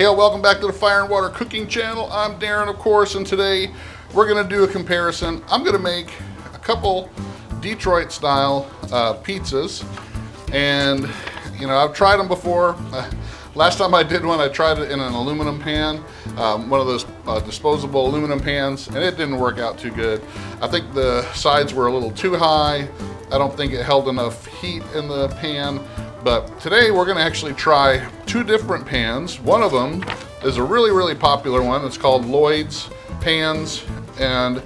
Hey, welcome back to the Fire and Water Cooking Channel. I'm Darren, of course, and today we're going to do a comparison. I'm going to make a couple Detroit-style pizzas, and you know, I've tried them before. Last time I did one, I tried it in an aluminum pan, one of those disposable aluminum pans, and it didn't work out too good. I think the sides were a little too high. I don't think it held enough heat in the pan. But today we're going to actually try two different pans. One of them is a really popular one. It's called Lloyd's pans, and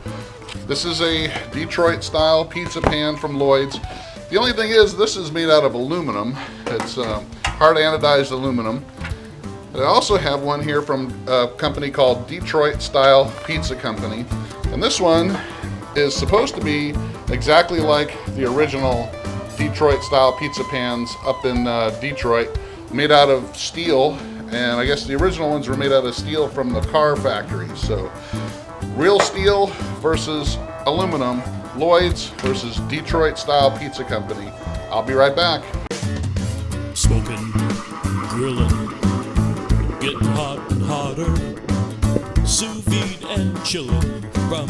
this is a Detroit style pizza pan from Lloyd's. The only thing is, this is made out of aluminum. It's hard anodized aluminum. And I also have one here from a company called Detroit Style Pizza Company, and this one is supposed to be exactly like the original Detroit style pizza pans up in Detroit, made out of steel, and I guess the original ones were made out of steel from the car factories. So real steel versus aluminum, Lloyd's versus Detroit style pizza company. I'll be right back. Smoking, grilling, getting hot and hotter, sous vide and chilling from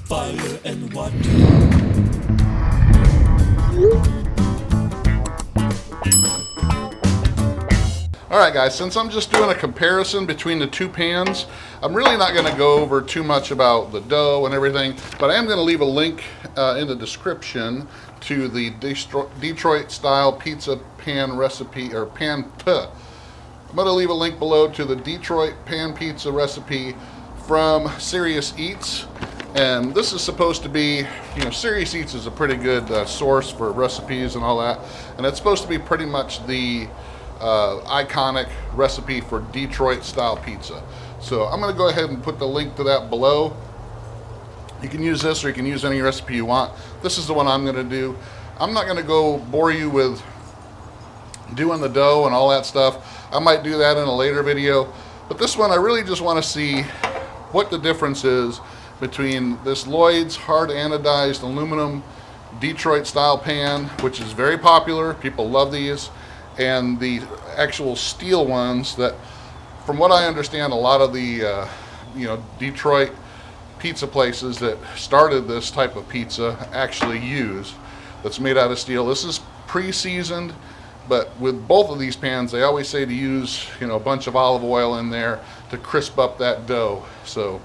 fire and water. Alright guys, since I'm just doing a comparison between the two pans, I'm really not going to go over too much about the dough and everything, but I am going to leave a link in the description to the Detroit style pizza pan recipe, or I'm going to leave a link below to the Detroit pan pizza recipe from Serious Eats. And this is supposed to be, you know, Serious Eats is a pretty good source for recipes and all that, and it's supposed to be pretty much the iconic recipe for Detroit style pizza. So I'm going to go ahead and put the link to that below. You can use this, or you can use any recipe you want. This is the one I'm going to do. I'm not going to go bore you with doing the dough and all that stuff. I might do that in a later video, but this one I really just want to see what the difference is between this Lloyd's hard anodized aluminum Detroit style pan, which is very popular, people love these, and the actual steel ones that, from what I understand, a lot of the Detroit pizza places that started this type of pizza actually use, that's made out of steel. This is pre-seasoned, but with both of these pans they always say to use, you know, a bunch of olive oil in there to crisp up that dough. So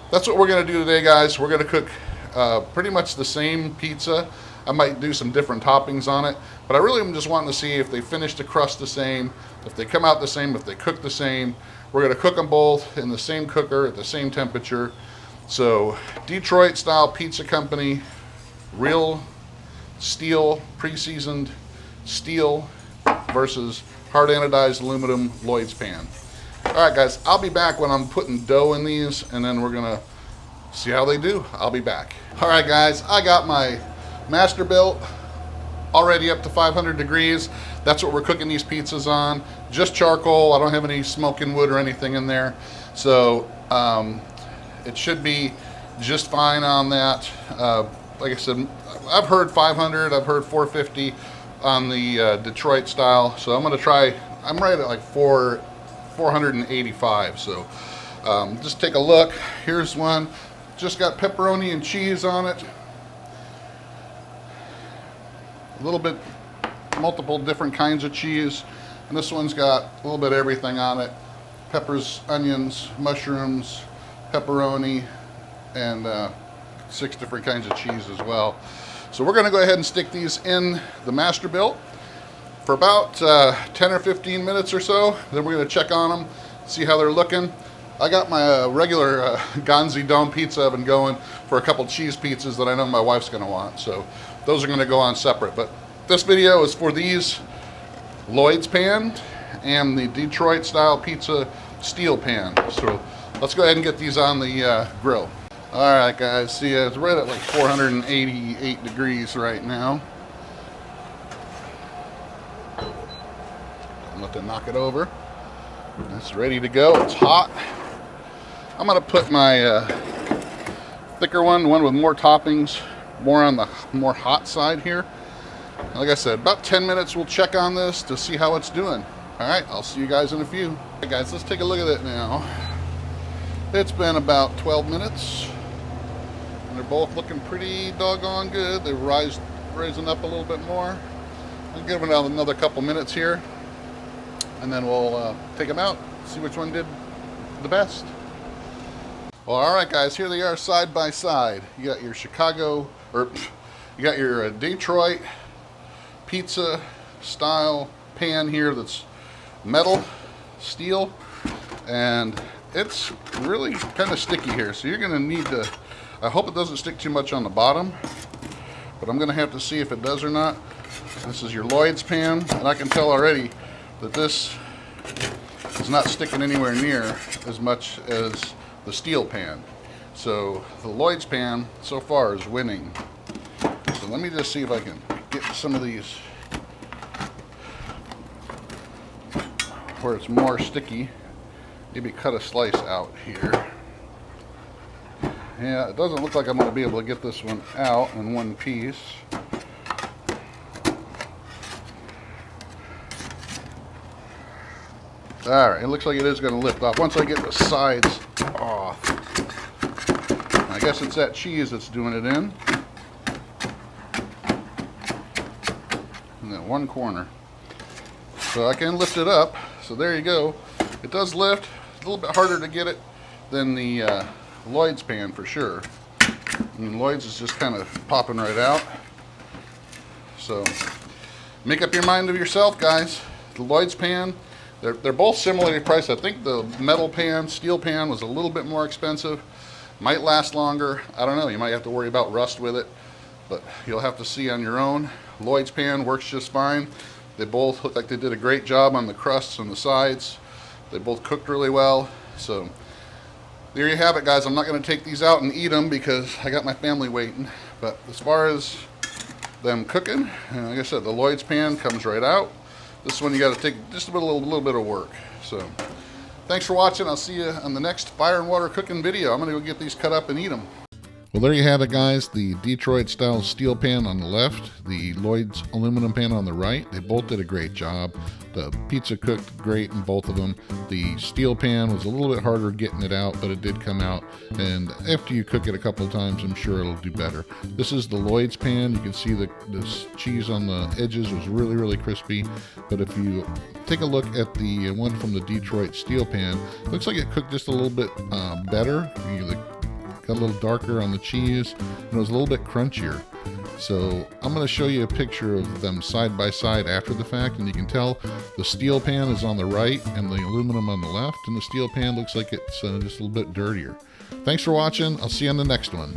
that's what we're going to do today, guys. We're going to cook pretty much the same pizza. I might do some different toppings on it, but I really am just wanting to see if they finish the crust the same, if they come out the same, if they cook the same. We're going to cook them both in the same cooker at the same temperature. So Detroit style pizza company, real steel, pre-seasoned steel versus hard anodized aluminum Lloyd's pan. Alright guys, I'll be back when I'm putting dough in these, and then we're going to see how they do. I'll be back. Alright guys, I got my Masterbuilt already up to 500 degrees. That's what we're cooking these pizzas on. Just charcoal. I don't have any smoking wood or anything in there. So it should be just fine on that. Like I said, I've heard 500, I've heard 450 on the Detroit style. So I'm going to try, I'm right at like 485. So just take a look. Here's one. Just got pepperoni and cheese on it. A little bit, multiple different kinds of cheese, and this one's got a little bit of everything on it: peppers, onions, mushrooms, pepperoni, and 6 different kinds of cheese as well. So we're going to go ahead and stick these in the Masterbuilt for about 10 or 15 minutes or so. Then we're going to check on them, see how they're looking. I got my regular Gonzi Dome pizza oven going for a couple cheese pizzas that I know my wife's going to want. So those are going to go on separate. But this video is for these Lloyd's pan and the Detroit style pizza steel pan. So let's go ahead and get these on the grill. Alright guys, see, it's right at like 488 degrees right now. Don't let that knock it over. It's ready to go. It's hot. I'm going to put my thicker one with more toppings, more on the more hot side here. Like I said, about 10 minutes we'll check on this to see how it's doing. All right, I'll see you guys in a few. Alright guys, let's take a look at it now. It's been about 12 minutes. And they're both looking pretty doggone good. They're rising up a little bit more. I'll give them another couple minutes here. And then we'll take them out, see which one did the best. Well, alright guys, here they are side by side. You got your Chicago, or you got your Detroit pizza style pan here that's metal, steel, and it's really kind of sticky here. So you're going to need to, I hope it doesn't stick too much on the bottom, but I'm going to have to see if it does or not. This is your Lloyd's pan, and I can tell already that this is not sticking anywhere near as much as the steel pan. So the Lloyd's pan so far is winning. So let me just see if I can get some of these where it's more sticky. Maybe cut a slice out here. Yeah, it doesn't look like I'm going to be able to get this one out in one piece. Alright, it looks like it is going to lift off once I get the sides off. I guess it's that cheese that's doing it in. And that one corner. So I can lift it up. So there you go. It does lift. It's a little bit harder to get it than the Lloyd's pan for sure. I mean, Lloyd's is just kind of popping right out. So make up your mind of yourself, guys. The Lloyd's pan, they're both similarly priced. I think the metal pan, steel pan was a little bit more expensive. Might last longer. I don't know. You might have to worry about rust with it, but you'll have to see on your own. Lloyd's pan works just fine. They both look like they did a great job on the crusts and the sides. They both cooked really well. So there you have it, guys. I'm not going to take these out and eat them because I got my family waiting. But as far as them cooking, like I said, the Lloyd's pan comes right out. This one you got to take just a little bit of work. So thanks for watching. I'll see you on the next fire and water cooking video. I'm going to go get these cut up and eat them. Well, there you have it, guys. The Detroit style steel pan on the left, the Lloyd's aluminum pan on the right. They both did a great job. The pizza cooked great in both of them. The steel pan was a little bit harder getting it out, but it did come out. And after you cook it a couple of times, I'm sure it'll do better. This is the Lloyd's pan. You can see this cheese on the edges was really, really crispy. But if you take a look at the one from the Detroit steel pan, it looks like it cooked just a little bit better. Got a little darker on the cheese, and it was a little bit crunchier. So I'm going to show you a picture of them side by side after the fact, and you can tell the steel pan is on the right and the aluminum on the left, and the steel pan looks like it's just a little bit dirtier. Thanks for watching. I'll see you on the next one.